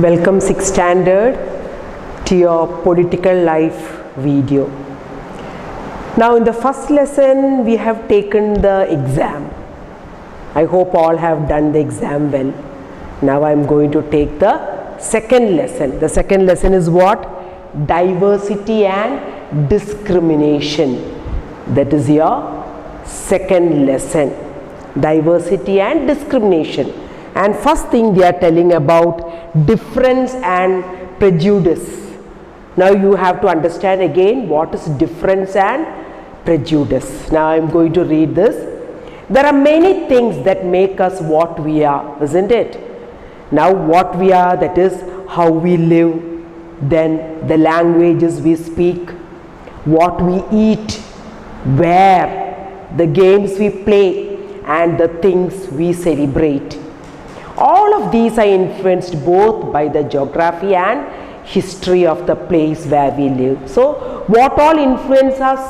Welcome 6th standard to your political life video. Now in the first lesson we have taken the exam. I hope all have done the exam well. Now I am going to take the second lesson. The second lesson is what? Diversity and discrimination. That is your second lesson. Diversity and discrimination. And first thing they are telling about difference and prejudice. Now you have to understand again what is difference and prejudice. Now I am going to read this. There are many things that make us what we are, isn't it? Now what we are, that is how we live, then the languages we speak, what we eat, where, the games we play, and the things we celebrate. All of these are influenced both by the geography and history of the place where we live. So what all influence us?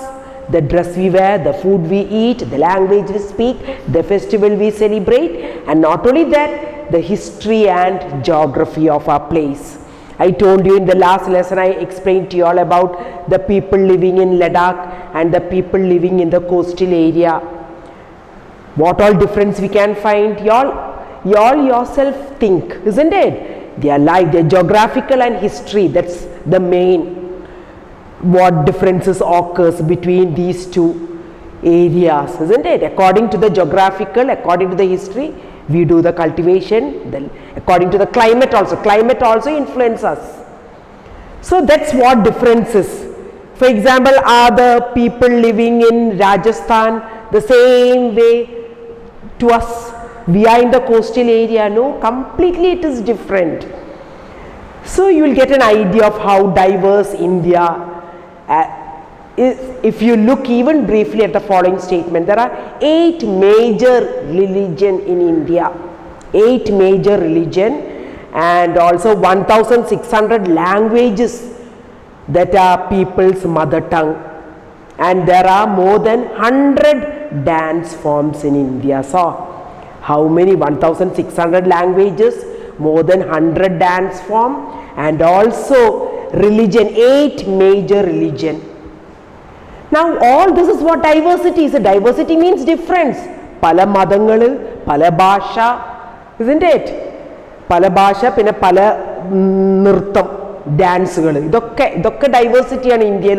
The dress we wear, the food we eat, the language we speak, the festival we celebrate, and not only that, the history and geography of our place. I told you in the last lesson, I explained to you all about the people living in Ladakh and the people living in the coastal area. What all difference we can find? You all yourself think, isn't it? Their life, their geographical and history, that's the main. What differences occurs between these two areas, isn't it? According to the geographical, according to the history, we do the cultivation. Then according to the climate also influences us. So that's what differences. For example, are the people living in Rajasthan the same way to us? We are in the coastal area. No, completely it is different. So you will get an idea of how diverse India is. If you look even briefly at the following statement, there are 8 major religions in India. 8 major religions and also 1,600 languages that are people's mother tongue. And there are more than 100 dance forms in India. So how many? 1,600 languages, more than 100 dance form, and also religion, 8 major religion. Now all this is what diversity is. Diversity means difference. Pala madangal, pala bhasha, isn't it? Pala bhasha, pinna pala nirtham, dancegal. Idokke diversity is India.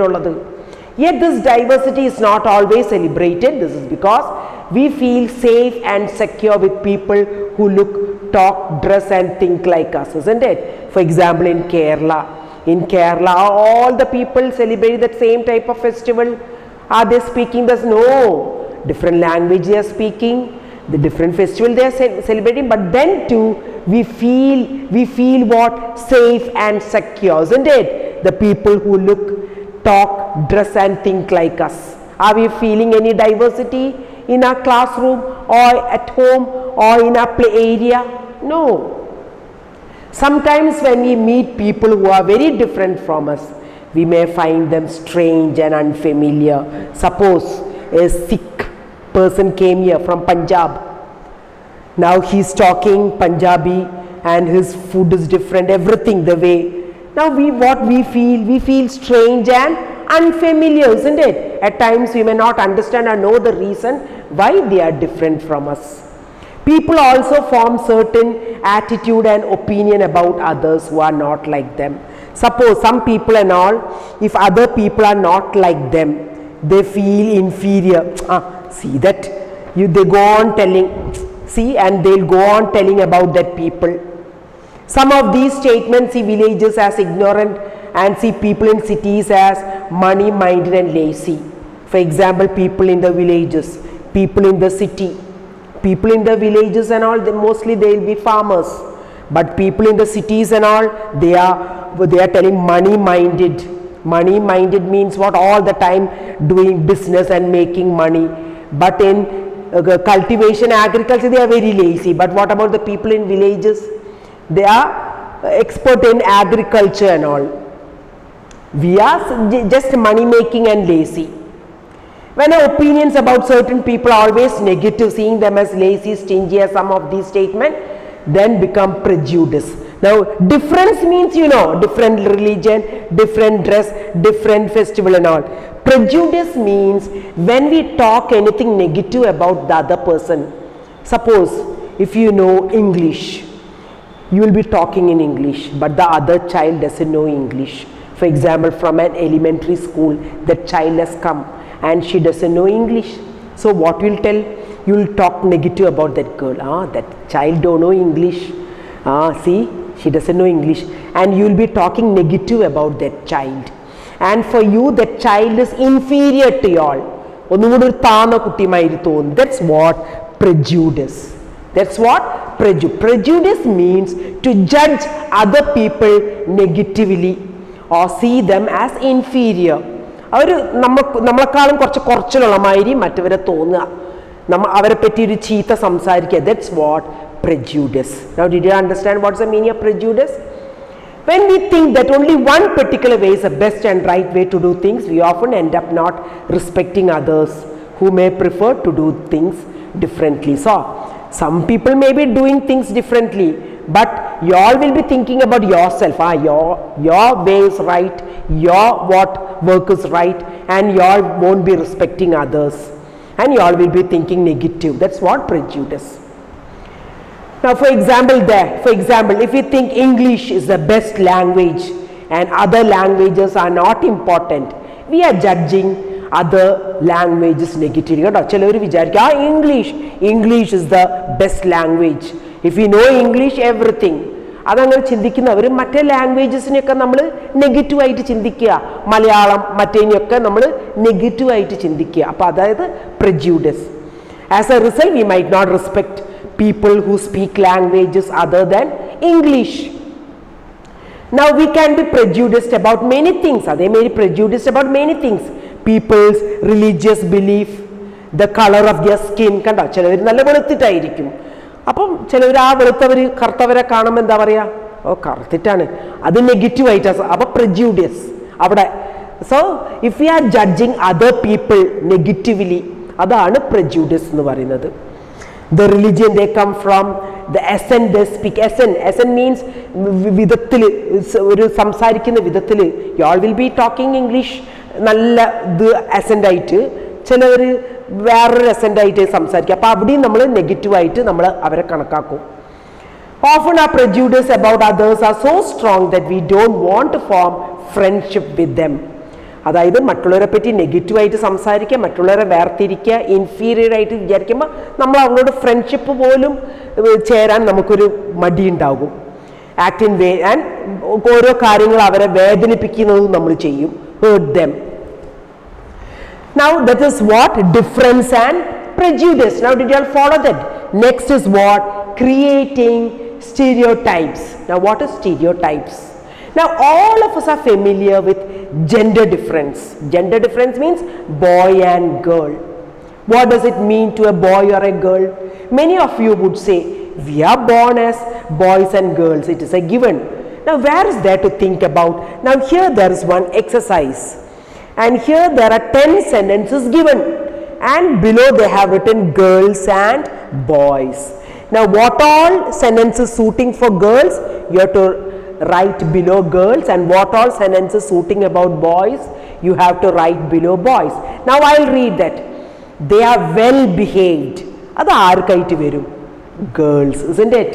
Yet this diversity is not always celebrated. This is because we feel safe and secure with people who look, talk, dress and think like us, isn't it? For example, in Kerala, all the people celebrate that same type of festival. Are they speaking this? No. Different language they are speaking, the different festival they are celebrating, but then too we feel what? Safe and secure, isn't it? The people who look, talk, dress and think like us. Are we feeling any diversity in our classroom or at home or in our play area? No. Sometimes when we meet people who are very different from us, we may find them strange and unfamiliar. Suppose a Sikh person came here from Punjab. Now he is talking Punjabi and his food is different, everything the way. Now we feel strange and unfamiliar, isn't it? At times we may not understand or know the reason why they are different from us. People also form certain attitude and opinion about others who are not like them. Suppose some people and all, if other people are not like them, they feel inferior. See that? They go on telling, see, and they'll go on telling about that people. Some of these statements see villages as ignorant and see people in cities as money-minded and lazy. For example, people in the villages, people in the city, people in the villages and all, mostly they will be farmers. But people in the cities and all, they are telling money-minded. Money-minded means what? All the time doing business and making money. But in cultivation, agriculture, they are very lazy. But what about the people in villages? They are expert in agriculture and all. We are just money making and lazy. When our opinions about certain people are always negative, seeing them as lazy, stingy, as some of these statements, then become prejudice. Now difference means, you know, different religion, different dress, different festival and all. Prejudice means when we talk anything negative about the other person. Suppose if you know English, you will be talking in English, but the other child doesn't know English. For example, from an elementary school, the child has come and she doesn't know English. So what you will tell? You will talk negative about that girl. That child don't know English. See, she doesn't know English. And you will be talking negative about that child. And for you, that child is inferior to you all. That's what prejudice. That's what prejudice means, to judge other people negatively or see them as inferior. That's what prejudice. Now did you understand what's the meaning of prejudice? When we think that only one particular way is the best and right way to do things, we often end up not respecting others who may prefer to do things differently. So some people may be doing things differently, but you all will be thinking about yourself. Your way is right, your work is right, and you all won't be respecting others, and you all will be thinking negative. That's what prejudice. Now for example, if you think English is the best language and other languages are not important, we are judging other languages negatively. English is the best language. If you know English, everything. അതങ്ങനെ ചിന്തിക്കുന്നവർ മറ്റേ ലാംഗ്വേജസിനെയൊക്കെ നമ്മൾ നെഗറ്റീവായിട്ട് ചിന്തിക്കുക. മലയാളം മറ്റേനെയൊക്കെ നമ്മൾ നെഗറ്റീവായിട്ട് ചിന്തിക്കുക. അപ്പോൾ അതായത് prejudice. As a result, we might not respect people who speak languages other than English. Now we can be prejudiced about many things. They may be prejudiced about many things. People's religious belief, the color of their skin. കണ്ടോ, ചിലവർ നല്ല വെളുത്തിട്ടായിരിക്കും. അപ്പം ചിലവർ വെളുത്തവർ കറുത്തവരെ കാണുമ്പോൾ എന്താ പറയുക? കറുത്തിട്ടാണ്, അത് നെഗറ്റീവായിട്ട്. അപ്പോൾ prejudice അവിടെ. So if we are judging other people negatively, അതാണ് prejudice എന്ന് പറയുന്നത്. The religion they come from, the accent they speak. Accent means വിധത്തിൽ, ഒരു സംസാരിക്കുന്ന വിധത്തിൽ. You all will be talking English നല്ല ഇത് accent ആയിട്ട്, ചിലവർ വേറൊരു accent ആയിട്ട് സംസാരിക്കുക. അപ്പോൾ അവിടെയും നമ്മൾ നെഗറ്റീവായിട്ട് നമ്മൾ അവരെ കണക്കാക്കും. Often our prejudice about others are so strong that we don't want to form friendship with them. അതായത് മറ്റുള്ളവരെ പറ്റി നെഗറ്റീവായിട്ട് സംസാരിക്കുക, മറ്റുള്ളവരെ വേർതിരിക്കുക, ഇൻഫീരിയർ ആയിട്ട് വിചാരിക്കുമ്പോൾ നമ്മൾ അവരോട് ഫ്രണ്ട്ഷിപ്പ് പോലും ചേരാൻ നമുക്കൊരു മടിയുണ്ടാകും. ആക്ട് ഇൻ വേ ആൻഡ് ഓരോ കാര്യങ്ങൾ അവരെ വേദനിപ്പിക്കുന്നതും നമ്മൾ ചെയ്യും. Hurt them. Now that is what difference and prejudice. Now did you all follow that? Next is what? Creating stereotypes. Now what is stereotypes? Now all of us are familiar with gender difference. Gender difference means boy and girl. What does it mean to a boy or a girl? Many of you would say we are born as boys and girls. It is a given. Now where is there to think about? Now here there is one exercise, and here there are 10 sentences given, and below they have written girls and boys. Now what all sentences suiting for girls? You have to write below girls, and what all sentences suiting about boys? You have to write below boys. Now I'll read that. They are well behaved. Adu aarkayittu varum? Girls, isn't it?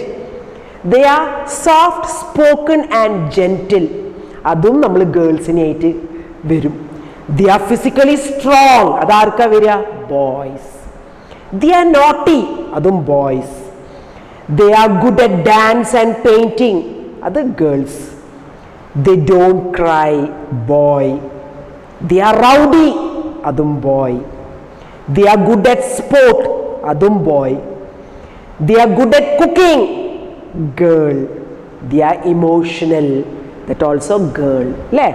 They are soft spoken and gentle. Adum nammal girls ne aittu varum. They are physically strong. Adu aarka variya? Boys. They are naughty. Adum boys. They are good at dance and painting. Other girls. They don't cry. Boy. They are rowdy. Adum boy. They are good at sport. Adum boy. They are good at cooking. Girl. They are emotional. That also girl. Le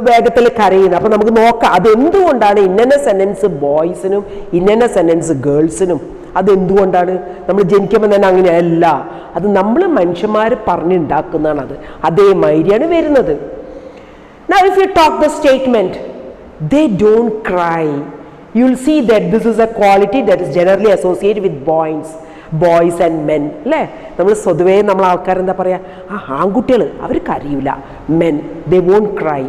വേഗത്തിൽ കരയുന്നത്. അപ്പോൾ നമുക്ക് നോക്കാം അതെന്തുകൊണ്ടാണ് ഇന്ന sentence ബോയ്സിനും ഇന്ന sentence ഗേൾസിനും. അതെന്തുകൊണ്ടാണ്? നമ്മൾ ജനിക്കുമ്പോൾ തന്നെ അങ്ങനെയല്ല, അത് നമ്മൾ മനുഷ്യന്മാർ പറഞ്ഞുണ്ടാക്കുന്നതാണ്. അതേമാതിരിയാണ് വരുന്നത്. Now if you talk the statement, they don't cry, you will see that this is a quality that is generally associated with boys. Boys and men അല്ലേ? നമ്മൾ സ്വതവേ നമ്മൾ ആൾക്കാരെന്താ പറയുക, ആൺകുട്ടികൾ അവർ കരയൂല, men they won't cry.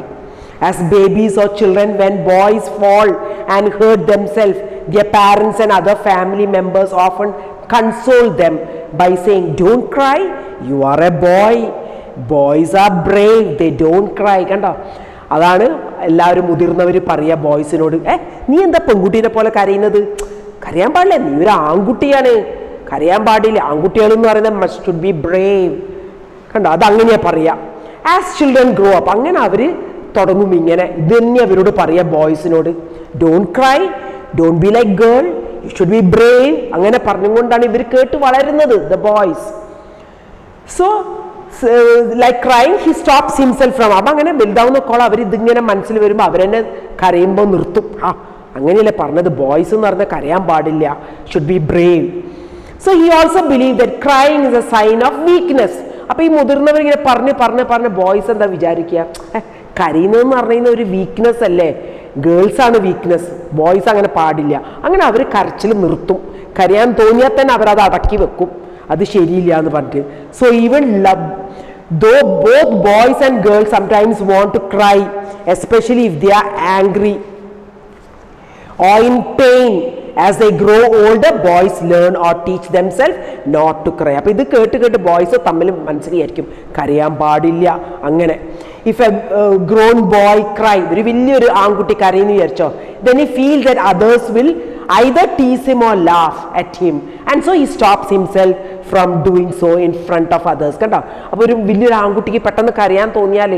As babies or children, when boys fall and hurt themselves, their parents and other family members often console them by saying, don't cry, you are a boy, boys are brave, they don't cry. കണ്ടോ, അതാണ് എല്ലാവരും മുതിർന്നവർ പറയുക ബോയ്സിനോട്, നീ എന്താ പെൺകുട്ടീനെ പോലെ കരയുന്നത്, കരയാൻ പാടില്ല, നീ ഒരു ആൺകുട്ടിയാണ്, കരയാൻ പാടില്ല, ആൺകുട്ടികൾ എന്ന് പറയുന്നത് മസ്റ്റ് ഷുഡ് ബി ബ്രേവ്. കണ്ടോ, അതങ്ങനെയാണ് പറയുക. ആസ് ചിൽഡ്രൻ ഗ്രോ അപ്പ്, അങ്ങനെ അവർ തുടങ്ങും ഇങ്ങനെ, ഇത് തന്നെ അവരോട് പറയാം ബോയ്സിനോട്, don't cry, don't be like girl, you should be brave. അങ്ങനെ പറഞ്ഞുകൊണ്ടാണ് ഇവർ കേട്ട് വളരുന്നത്, the boys. So like crying he stops himself from. അപ്പം അങ്ങനെ വലുതാവുന്നൊക്കെ അവർ ഇതിങ്ങനെ മനസ്സിൽ വരുമ്പോൾ അവരെന്നെ കരയുമ്പോൾ നിർത്തും. അങ്ങനെയല്ലേ പറഞ്ഞത്, ബോയ്സ് എന്ന് പറഞ്ഞാൽ കരയാൻ പാടില്ല, should be brave. So he also believe that crying is a sign of weakness. അപ്പോൾ ഈ മുതിർന്നവരിങ്ങനെ പറഞ്ഞ് ബോയ്സ് എന്താ വിചാരിക്കുക, കരയുന്നതെന്ന് പറയുന്ന ഒരു വീക്ക്നെസ് അല്ലേ, ഗേൾസാണ് വീക്ക്നെസ്, ബോയ്സ് അങ്ങനെ പാടില്ല. അങ്ങനെ അവർ കരച്ചിൽ നിർത്തും, കരയാൻ തോന്നിയാൽ തന്നെ അവരത് അടക്കി വെക്കും, അത് ശരിയില്ല എന്ന് പറഞ്ഞിട്ട്. So even though both boys and girls sometimes want to cry, especially if they are angry or in pain. As they grow older, boys learn or teach themselves not to cry. അപ്പോൾ ഇത് കേട്ട് boys തമ്മിൽ മനസ്സിലായിരിക്കും കരയാൻ പാടില്ല അങ്ങനെ. If A grown boy cry, ഒരു വലിയൊരു ആൺകുട്ടി കരയെന്ന് വിചാരിച്ചോ, then he feels that others will either tease him or laugh at him, and so he stops himself from doing so in front of others. കണ്ടോ, അപ്പോൾ ഒരു വലിയൊരു ആൺകുട്ടിക്ക് പെട്ടെന്ന് കരയാൻ തോന്നിയാൽ,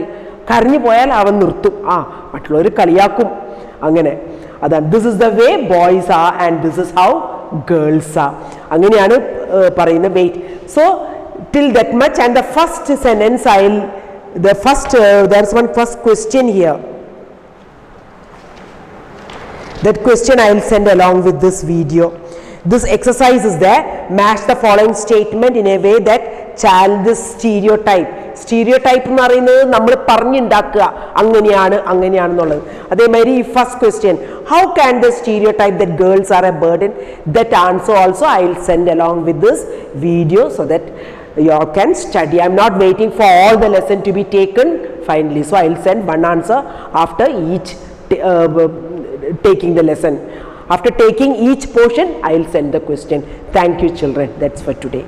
കരഞ്ഞു പോയാൽ അവൻ നിർത്തും, മറ്റുള്ളവർ കളിയാക്കും അങ്ങനെ. അതാണ്, this is the way boys are and this is how girls are. അങ്ങനെയാണ് പറയുന്നത്. Wait, so till that much. And the first sentence there is one first question here. That question I will send along with this video. This exercise is there. Match the following statement in a way that challenges stereotype. Stereotype എന്ന് പറയുന്നത് നമ്മൾ പറഞ്ഞുണ്ടാക്കുക, അങ്ങനെയാണെന്നുള്ളത്. അതേമാതിരി ഈ first question, how can the stereotype that girls are A burden, that answer also I will send along with this video so that you all can study. I am not waiting for all the lesson to be taken finally, so I will send one answer after each taking the lesson. After taking each portion, I will send the question. Thank you children, that's for today.